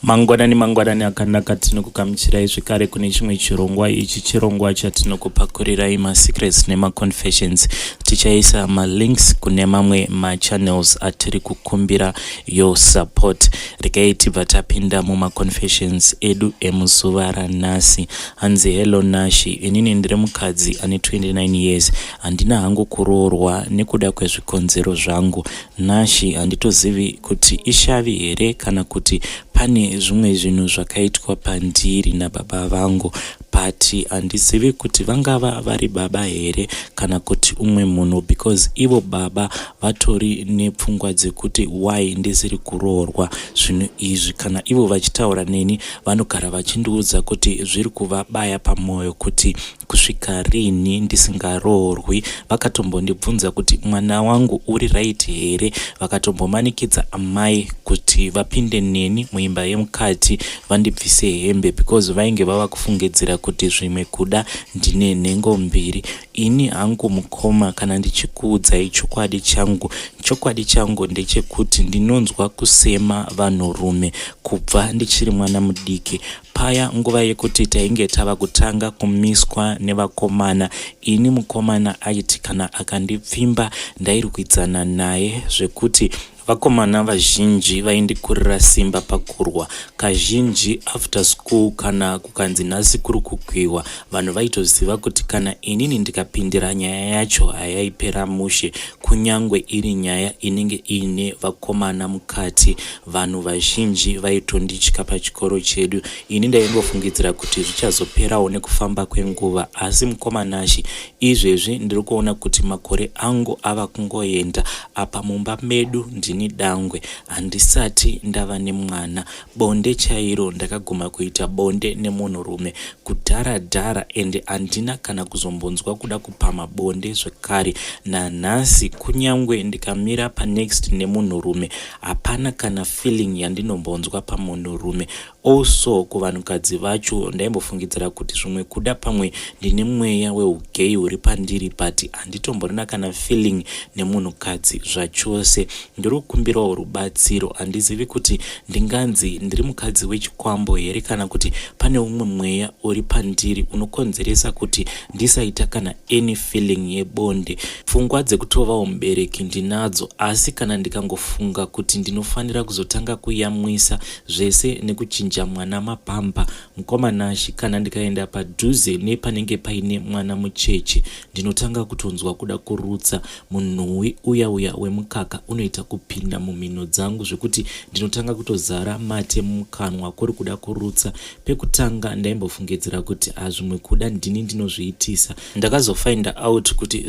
Mangwanani akanaka tinokugamuchirai zvekare kune chimwe chirongwa. Ichi chirongwa chatinokupakurirai masecrets nemaconfessions. Tichaisa malinks kune mamwe machannels atiri kukumbira yo support. Regai tibva tapinda mumaconfessions edu emuzuva ranhasi. Hanzi hello Nashi, inini ndiri mukadzi ane 29 years. Handina hangu kuroorwa nekuda kwezvikonzero zvangu. Nashi, handitozivi kuti ishavi here kana kuti pane zvimwe zvinhu zvakaitwa pandiri nababa vangu. Pati handizivi kuti vangava vari baba here kana kuti umwe munhu, because ivo baba vatori nepfungwa dzekuti why ndisiri kuroorwa zvinhu izvi. Kana ivo vachitaura neni vanogara vachindiudza kuti zviri kuvabaya pamwoyo kuti kusvika rini ndisingaroorwi. Vakatombondibvunza kuti mwana wangu uri right here. Vakatombomanikidza amai kuti vapinde neni muimba yemukati vandibvise hembe, because vainge vava kufungidzira kuti zvimwe kuda ndine nhengo mbiri. Ini hangu mukoma, kana ndichikuudzai chokwadi changu ndechekuti ndinonzwa kusema vanhurume kubva ndichiri mwana mudiki. Paya nguva yekuti tainge tava kutanga kumiswa nevakomana, ini mukomana aiti kana akandipfimba ndairwidzana naye zvekuti vakomana vazhinji vaindikurira simba pakurwa. Kazhinji after school kana kukanzi nhasi kuri kukwiwa, vanhu vaitoziva kuti kana inini ndikapindira nyaya yacho hayaipera mushe. Kunyangwe iri nyaya inenge ine vakomana mukati, vanhu vazhinji vaitonditya pachikoro chedu. Ini ndaingofungidzira kuti zvichazoperawo nekufamba kwenguva, asi mukomanashi izvezvi ndiri kuona kuti makore angu ava kungoenda. Apa mumba medu ndini dangwe, handisati ndava nemwana. Bonde chairo ndakaguma kuita bonde nemunhurume kudhara ende handina kana kuzombonzwa kuda kupama bonde zvekare. Nanhasi kunyangwe ndikamira panext nemunhurume hapana kana feeling yandinombonzwa pamunhurume. Also kuvanhukadzi vacho ndaimbofungidzira kuti zvimwe kuda pamwe ndine mweya weugei huri pandiri, but handitomborina kana feeling nemunhukadzi zvachose. Ndiri kukumbirawo rubatsiro. Handizivi kuti ndinganzi ndiri mukadzi wechikwambo here kana kuti pane umwe mweya uri pandiri unokonzeresa kuti ndisaita kana any feeling yebonde. Pfungwa dzekutovawo mubereki ndinadzo, asi kana ndikangofunga kuti ndinofanira kuzotanga kuyamwisa zvese nekuchinja mwana mapamba, mukomanashi, kana ndikaenda padhuze nepanenge paine mwana mucheche ndinotanga kutonzwa kuda kurutsa. Munhuwi uya wemukaka unoita kupinda mumhino dzangu zvekuti ndinotanga kutozara mate mumukanwa kuri kuda kurutsa. Pekutanga ndaimbofungidzira kuti zvimwe kuda ndini ndinozviitisa. Ndakazofind out kuti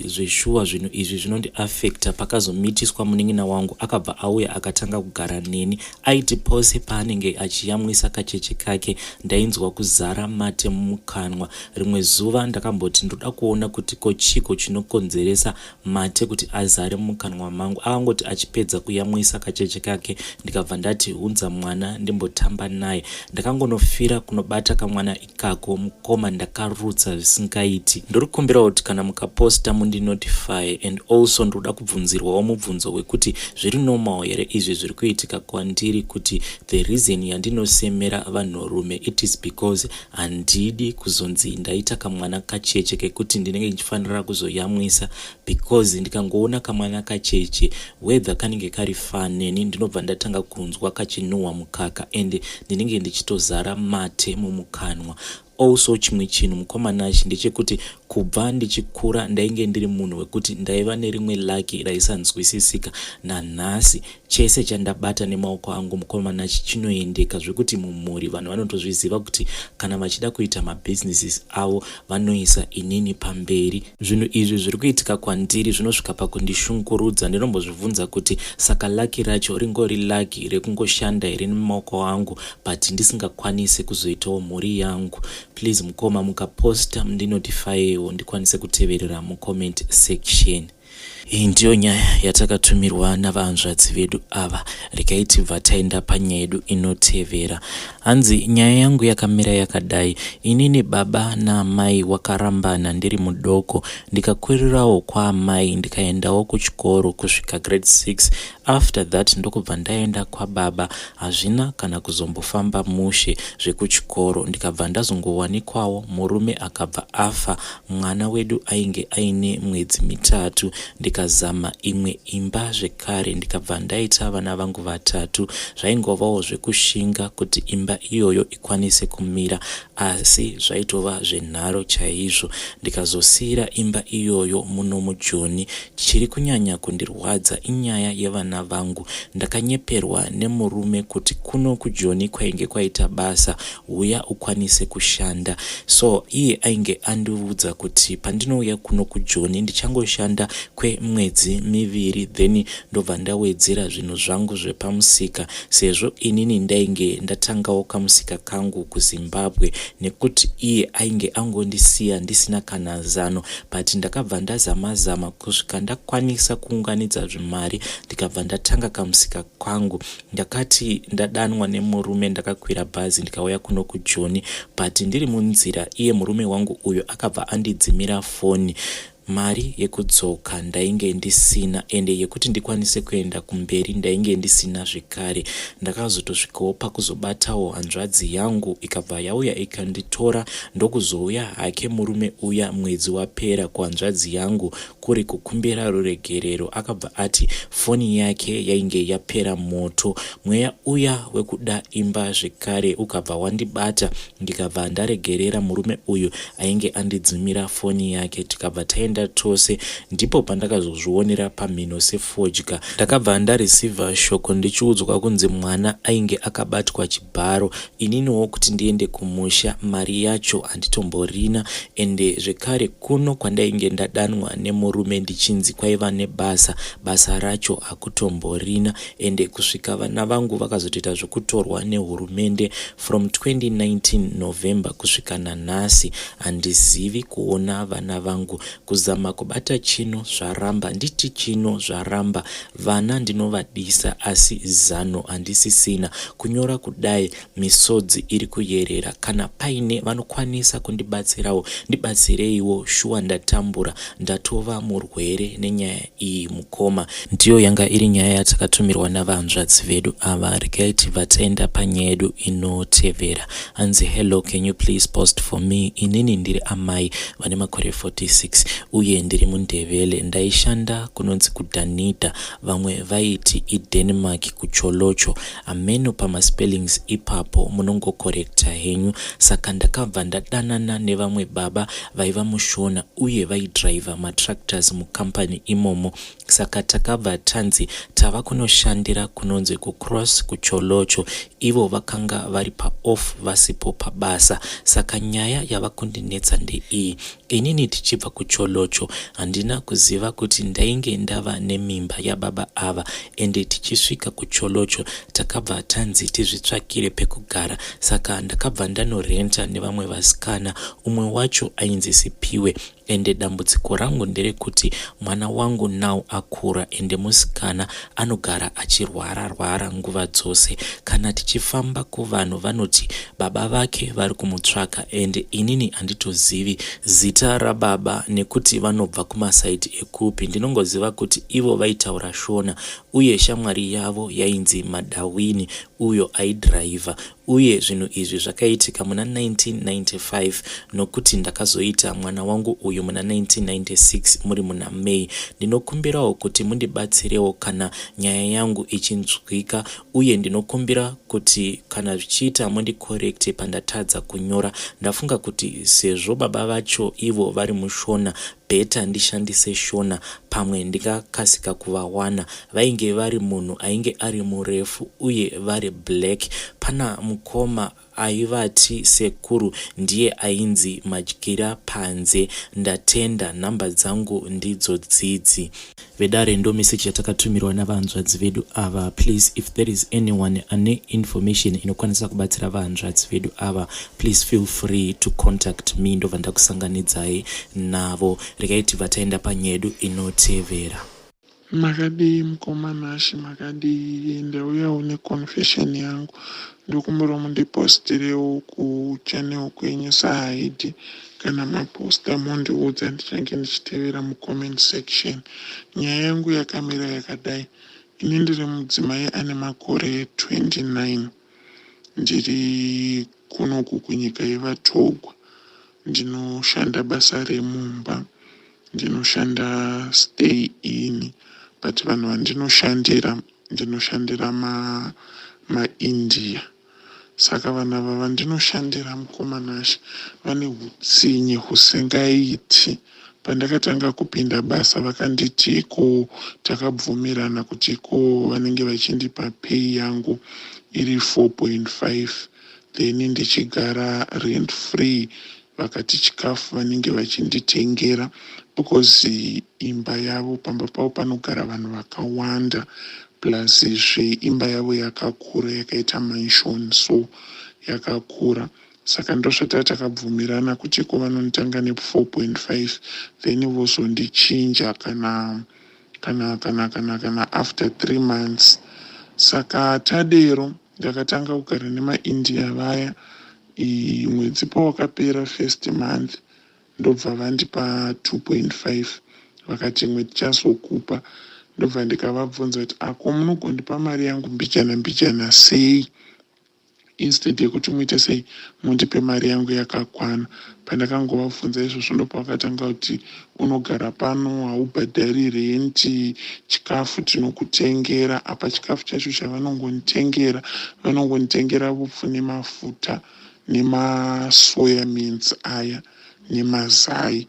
zveshuwa zvinhu izvi zvinondiafekta pakazomitiswa munin'ina wangu akabva auya akatanga kugara neni. Aiti pose paanenge achiyamwisa kacheche kake ndainzwa kuzara mate mumukanwa. Rimwe zuva ndakamboti ndoda kuona kuti kochiko chinokonzeresa mate kuti azare mumukanwa mangu. Akangoti achipedza kuyamwisa kacheche kake ndikabva ndati hunza mwana ndimbotamba naye. Ndakangonofira kunobata kamwana ikako, mukoma ndakarutsa zvisingaiti. Ndiri kukumbira kuti kana mukaposta mundinotify, and also ndoda kubvunzirwawo mubvunzo wekuti zviri normal here izvi zviri kuitika kwandiri, kuti the reason yandinosemera vanhurume it is because handidi kuzonzi ndaita kamwana kacheche kekuti ndinenge ndichifanira kuzoyamwisa, because ndikangoona kamwana kacheche whether kanenge kari faneni ndinobva ndatanga kunzwa kachinuhwa mukaka ende ndinenge ndichitozara mate mumukanwa. Also chimwe chinhu mukomanashi ndechekuti kubva ndichikura ndainge ndiri munhu wekuti ndaiva nerimwe laki raisanzwisisika. Nanhasi chese chandabata nemaoko angu mukomanashi chinoendeka, zvekuti mumhuri vanhu vanotozviziva kuti kana vachida kuita mabusinesses avo vanoisa inini pamberi. Zvinhu izvi zviri kuitika kwandiri zvinosvika pakundishungurudza. Ndinombozvibvunza kuti saka laki racho ringori laki rekungoshanda here nemaoko angu but ndisingakwanisi kuzoitawo mhuri yangu. Please mukoma mukaposta mundinotifyewo ndikwanise kuteverera mucomment section. Iyi ndiyo nyaya yatakatumirwa navanzvadzi vedu ava. Regai tibva taenda panyaya yedu inotevera. Hanzi nyaya yangu yakamira yakadai. Inini baba naamai wakarambana ndiri mudoko. Ndikakwirirawo kwaamai ndikaendawo kuchikoro kusvika grade 6. After that ndokubva ndaenda kwababa. Hazvina kana kuzombofamba mushe zvekuchikoro. Ndikabva ndazongowanikwawo murume akabva afa. Mwana wedu ainge aine mwedzi 3. Ndikazama imwe imba zvekare ndikabva ndaita vana vangu 3. Zvaingovawo zvekushinga kuti imba iyoyo ikwanise kumira, asi zvaitova zvenharo chaizvo. Ndikazosiyira imba iyoyo muno mujoni. Chiri kunyanya kundirwadza inyaya yevana vangu. Ndakanyeperwa nemurume kuti kuno kujoni kwainge kwaita basa, uya ukwanise kushanda. So iye ainge andiudza kuti pandinouya kuno kujoni ndichangoshanda kwemwedzi 2, then ndobva ndawedzera zvinhu zvangu zvepamusika, sezvo inini ndainge ndatangawo kamusika kangu kuZimbabwe, nekuti iye ainge angondisiya ndisina kana zano. But ndakabva ndazama kusvika ndakwanisa kuunganidza zvimari, ndikabva ndatanga kamusika kangu. Ndakati ndadanwa nemurume ndakakwira bhazi ndikauya kuno kujoni, but ndiri munzira iye murume wangu uyo akabva andidzimira foni. Mari yekudzoka ndainge ndisina, ende yekuti ndikwanise kuenda kumberi ndainge ndisina zvekare. Ndakazotosvikawo pakuzobatawo hanzvadzi yangu, ikabva yauya ikanditora. Ndokuzouya hake murume uya mwedzi wapera kuhanzvadzi yangu kuri kukumbira ruregerero, akabva ati foni yake yainge yapera moto. Mweya uya wekuda imba zvekare ukabva wandibata, ndikabva ndaregerera murume uyu ainge andidzimira foni yake. Tikabva taenda tose, ndipo pandakazozvionera pamhino sefodya. Ndakabva ndareceiva shoko ndichiudzwa kunzi mwana ainge akabatwa chibharo. Ininiwo kuti ndiende kumusha, mari yacho handitomborina, ende zvekare kuno kwandainge ndadanwa nemurume ndichinzi kwaiva nebasa, basa racho hakutomborina. Ende kusvika vana vangu vakazotoita zvokutorwa nehurumende from 2019 November kusvika nanhasi, handizivi kuona vana vangu. Kuzama kubata chino zvaramba, nditi chino zvaramba. Vana ndinovadisa asi zano handisisina. Kunyora kudai misodzi iri kuyerera. Kana paine vanokwanisa kundibatsirawo, ndibatsireiwo. Shuwa ndatambura, ndatova murwere nenyaya iyi mukoma. Ndiyo yanga iri nyaya yatakatumirwa navanzvadzi vedu ava. Regai tibva taenda panyaya yedu inotevera. Hanzi hello, can you please post for me? Inini ndiri amai vane makore 46 uye ndiri muNdebele. Ndaishanda kunonzi kuDanita, vamwe vaiti iDenmark kuCholocho. Ameno pamaspellings ipapo munongokorekta henyu. Saka ndakabva ndadanana nevamwe baba vaiva mushona uye vaidriva matractors mukampani imomo. Saka takabva tanzi tava kunoshandira kunonzi kuCross kuCholocho. Ivo vakanga vari paoff vasipo pabasa. Saka nyaya yava kundinetsa ndeiyi. Inini tichibva kuCholocho handina kuziva kuti ndainge ndava nemimba yababa ava, ende tichisvika kuCholocho takabva tanzi tizvitsvakire pekugara. Saka ndakabva ndanorenta nevamwe vasikana, umwe wacho ainzi Sipiwe. Ende dambudziko rangu nderekuti mwana wangu now akura, ende musikana anogara achirwara nguva dzose. Kana tichifamba kuvanhu vanoti baba vake vari kumutsvaka, ende inini handitozivi zita rababa nekuti vanobva kumasaiti ekupi. Ndinongoziva kuti ivo vaitaura shona, uye shamwari yavo yainzi Madawini uyo aidriva. Uye zvinhu izvi zvakaitika muna 1995, nokuti ndakazoita mwana wangu uyu muna 1996 muri muna May. Ndinokumbirawo kuti mundibatsirewo kana nyaya yangu ichinzwika, uye ndinokumbira kuti kana zvichiita mundikorekte pandatadza kunyora. Ndafunga kuti sezvo baba vacho ivo vari mushona, beta ndishandise shona pamwe ndikakasika kuvawana. Vainge vari munhu ainge ari murefu uye vari black. Pana mukoma aivati sekuru ndiye ainzi Madyira Panze. Ndatenda, nhamba dzangu ndidzo dzidzi. Vedare ndo message yatakatumirwa navanzvadzi vedu ava. Please, if there is anyone ane information inokwanisa kubatsira vanzvadzi vedu ava, please feel free to contact me. Ndobva ndakusanganidzai navo. Regai tibva taenda panyaya yedu inotevera. Makadi mukomanashi makadi ndauyawo neconfession yangu ndokumbira mundipostirewo kuchannel kwenyu sahaidi kana maposta mondiudza ndichange ndichitevera mucomment section. Nyaya yangu yakamira yakadai. Ini ndiri mudzimai ane makore 29. Ndiri kunoku kunyika yevatogwa. Ndinoshanda basa remumba. Ndinoshanda stay in. But vanhu vandinoshandira maIndia. Saka vanhu ava vandinoshandira mukomanashi vane hutsinye husingaiti. Pandakatanga kupinda basa vakanditi ko takabvumirana kuti ko vanenge vachindipa pay yangu iri 4.5 then ndichigara rent free. Vakati chikafu vanenge vachinditengera because imba yavo pamba pavo panogara vanhu vakawanda plus imba yavo yakakura yakaita mansion so yakakura. Saka ndosvata takabvumirana kuti ko vanonditanga ne 4.5 then vozondichinja kana after 3 months. Saka tadero ndakatanga kugara nemaIndia vaya. Mwedzi pawakapera first month ndobva vandipa 2.5 vakati imwe tichazokupa. Ndobva ndikavabvunza kuti ako munogondipa mari yangu mbijana sei instead yekuti muite sei mundipe mari yangu yakakwana. Pandakangovabvunza izvozvo ndopa vakatanga kuti unogara pano haubhadhari renti, chikafu tinokutengera. Apa chikafu chacho chavanongonditengera vanongonditengera upfu nemafuta nemasoya beans aya nemazai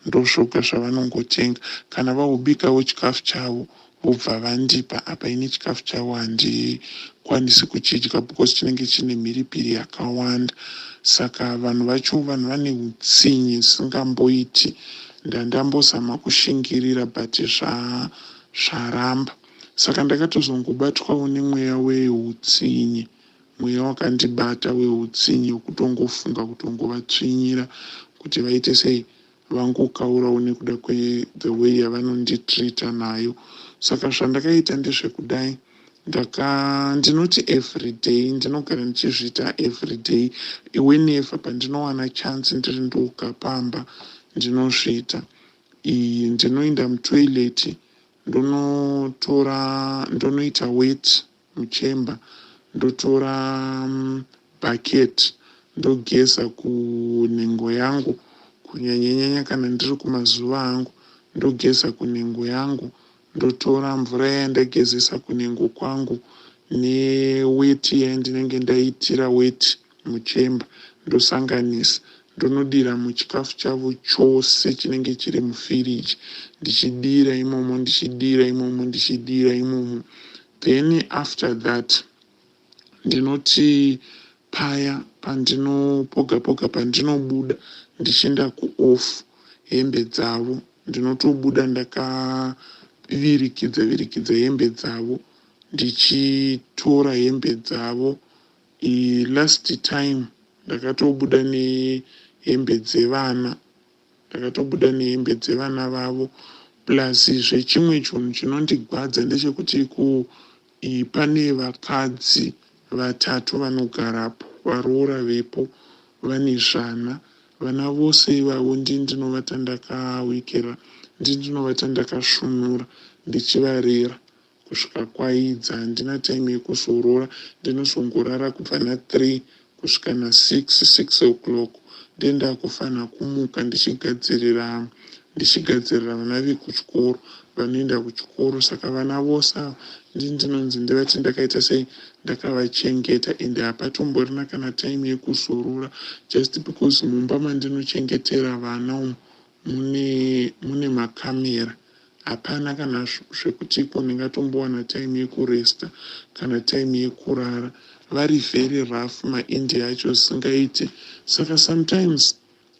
ndozvoga zvavanongotenga. Kana vahubikawo chikafu chavo vobva vandipa. Apa ini chikafu chavo handikwanisi kuchidya because chinenge chine mhiripiri yakawanda. Saka vanhu vacho vanhu vane hutsinye singamboiti. Ndambozama kushingirira but zvaramba. Saka ndakatozongobatwawo nemweya wehutsinye. Mweya wakandibata wehutsinye wekutongofunga kutongovatsvinyira kuti vaite sei vangokaurawo nekuda the way yavanonditrita nayo. Saka zvandakaita ndezvekudai ndinoti everyday ndinogara ndichizviita everyday. Whenever pandinowana chance ndiri ndoga pamba ndinozviita. Ndinoenda mutoilet ndonoita wet muchemba ndotora bucket ndogeza kunhengo yangu kunyanyanyanya kana ndiri kumazuva angu ndogeza kunhengo yangu ndotora mvura yandagezesa kunhengo kwangu neweti yandinenge ndaitira weti muchemba ndosanganisa ndonodira muchikafu chavo chose chinenge chiri mufiriji ndichidira imomo. Then after that ndinoti paya poga pandinobuda ndichienda kuoff hembe dzavo ndinotobuda ndakavirikidza hembe dzavo ndichitora hembe dzavo. Last time ndakatobuda nehembe dzevana vavo. Plus zvechimwe chinhu chinondigwadza ndechekuti pane vakadzi 3 vanogarapo varoora vepo vane zvana. Vana vose ivavo ndinovata ndakawikira ndinovata ndakasvinura ndichivarera kusvika kwaidza. Handina time yekuzorora ndinozongorara kubva na3 kusvika na6 o'clock ndendakufanira kumuka ndichigadzirira vana vekuchikoro vanoenda kuchikoro. Saka vana vose ndinonzi ndivati ndakaita sei ndakavachengeta ende hapatomborina kana time yekuzorora just because mumba mandinochengetera vana mune makamera. Hapana kana zvekutiko ndingatombowana time yekuresta kana time yekurara. Vari very rough maIndia acho zvisingaiti. Saka sometimes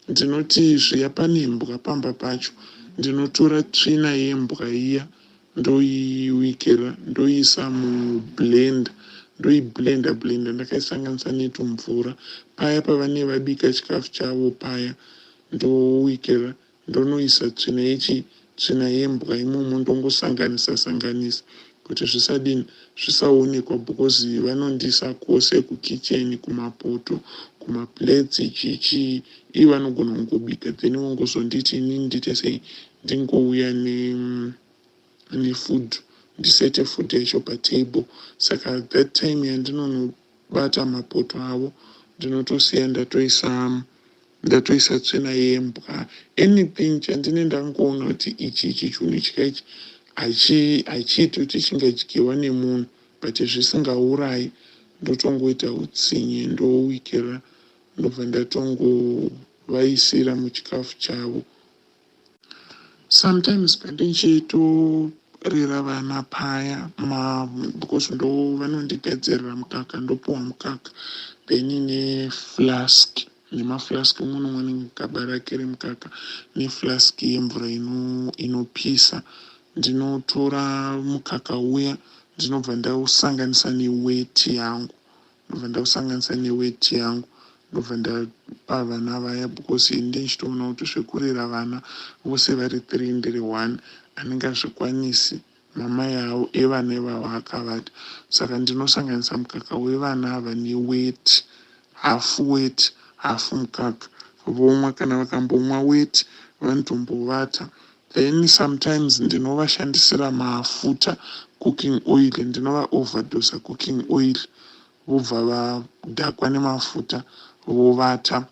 ndinoti zviya pane imbwa pamba pacho ndinotora tsvina yembwa iya ndoiwikira ndoisa mublender ndoiblenda ndakaisanganisa netumvura paya pavane vabika chikafu chavo paya ndowikira ndonoisa tsvina ichi tsvina yembwa imomo ndongosanganisa kuti zvisaonekwa, because vanondisa kwose kukicheni, kumapoto, kumaplates, ichichi iye vanogona kungobika, then vongozonditi inini ndiite sei ndingouya nefood, ndisete food yacho patable. Saka that time yandinonobata mapoto avo ndinotosiya ndatoisa tsvina yembwa. Anything chandine ndangoona kuti ichi chinhu chikaichi hachiiti kuti chingadyiwa nemunhu but zvisingaurayi, ndotongoita utsinye ndowikira, ndobva ndatongovaisira muchikafu chavo. Sometimes pandichitorera vana paya because ndo vanondigadzirira mukaka, ndopuwa mukaka then neflask, nemaflask umwe nomwe negaba rake remukaka, neflask yemvura inopisa. Ndinotora mukaka uya ndinobva ndausanganisa neweti yangu, ndobva ndapa vana vaya, because ndichitoona kuti zvekurera vana vose vari 3 ndiri 1 handingazvikwanisi, mamai avo evana ivavo akavata. Saka ndinosanganisa mukaka wevana ava neweti, hafu weti hafu mukaka, vomwa. Kana vakambomwa weti vanotombovata. Then sometimes ndinovashandisira mafuta, cooking oil, ndinova overdosa cooking oil, vobva vadhakwa nemafuta vovata.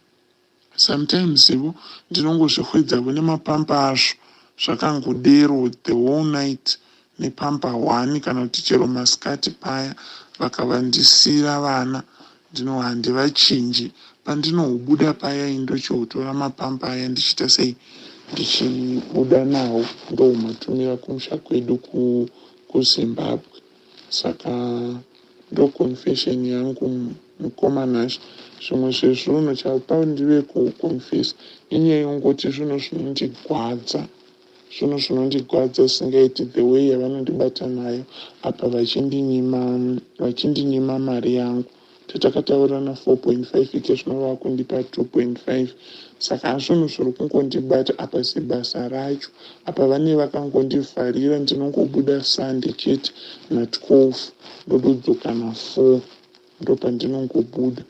Sometimes ivo ndinongozvihwedzavo nemapampa azvo zvakangodero the whole night, nepampa 1 kana kuti chero masikati paya vakavandisira vana, handivachinji. Pandinohubuda paya ndochotora mapampa aya ndichiita sei ndichibuda nawo, ndohumatumira kumusha kwedu kuZimbabwe. Saka ndo confession yangu mukomanasha. Zvimwe zvezvunhu chapa ndive kuconfess inyaya yongoti zvinhu zvinondigwadza singaiti the way yavanondibata nayo apa vachindinima mari yangu. Tatakataurana 4.5 ike zvinova kundipa 2.5. Saka hazvinhu zviri kungondibata apa sebasa racho. Apa vane vakangondivharira ndinongobuda Sunday chete na12 ndodzoka na4 ndo pandinongobuda,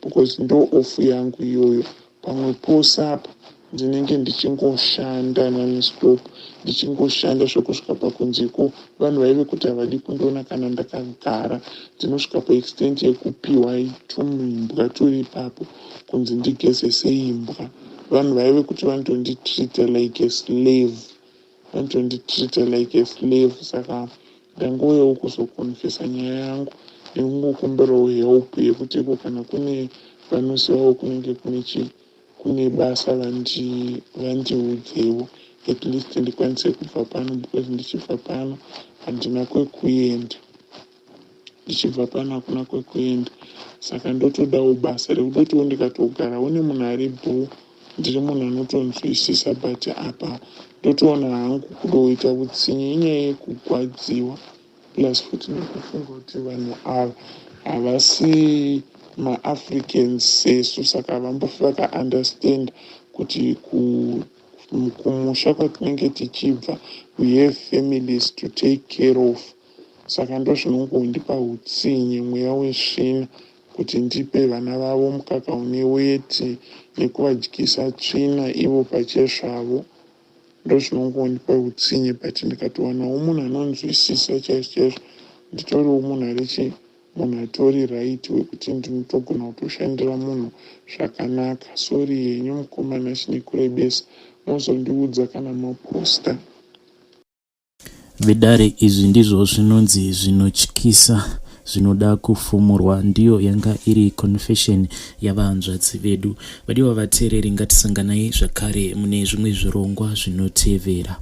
because ndo ofu yangu iyoyo. Pamwe pose apa ndinenge ndichingoshanda non-stop, ndichingoshanda zvokusvika pakunziko vanhu vaive kuti havadi kundiona kana ndakagara. Ndinosvika paextent yekupiwa tumuimbwa turi ipapo kunzi ndigezese imbwa. Vanhu vaive kuti vanotonditreata like a slave. Saka ndangouyawo kuzokonfesa nyaya yangu nekungokumbirawo help yekutiko kana kune vanozivawo kunenge kune basa vandiudzewo, at least ndikwanise kubva pano, because ndichibva pano handina kwekuenda, hakuna kwekuenda. Saka ndotodawo basa rekudotiwo ndikatogarawo nemunhu ari bho, ndiri munhu anotonzwisisa, but apa ndotoona hangu kudoita utsinye inyaya yekugwadziwa, plus futi nekufunga kuti vanhu ava havasi maAfricans sesu, saka havambofi vakaunderstand kuti kumusha kwatinenge tichibva we have families to take care of. Saka ndo zvinongondipa utsinye, mweya wesvina, kuti ndipe vana vavo mukaka une weti nekuvadyisa tsvina ivo pachezvavo. Ndo zvinongondipa utsinye, but ndikatowanawo munhu anonzwisisa chaizvo, nditoriwo munhu atori right wekuti ndinotogona kutoshandira munhu zvakanaka. Sori henyu mukomana chinekurebesa, mozondiudza kana maposta. Vedare izvi ndizvo zvinonzi zvinotyisa zvinoda kufumurwa. Ndiyo yanga iri confession yavahanzvadzi vedu. Vadiwa vateereri, ngatisanganai zvakare mune zvimwe zvirongwa zvinotevera.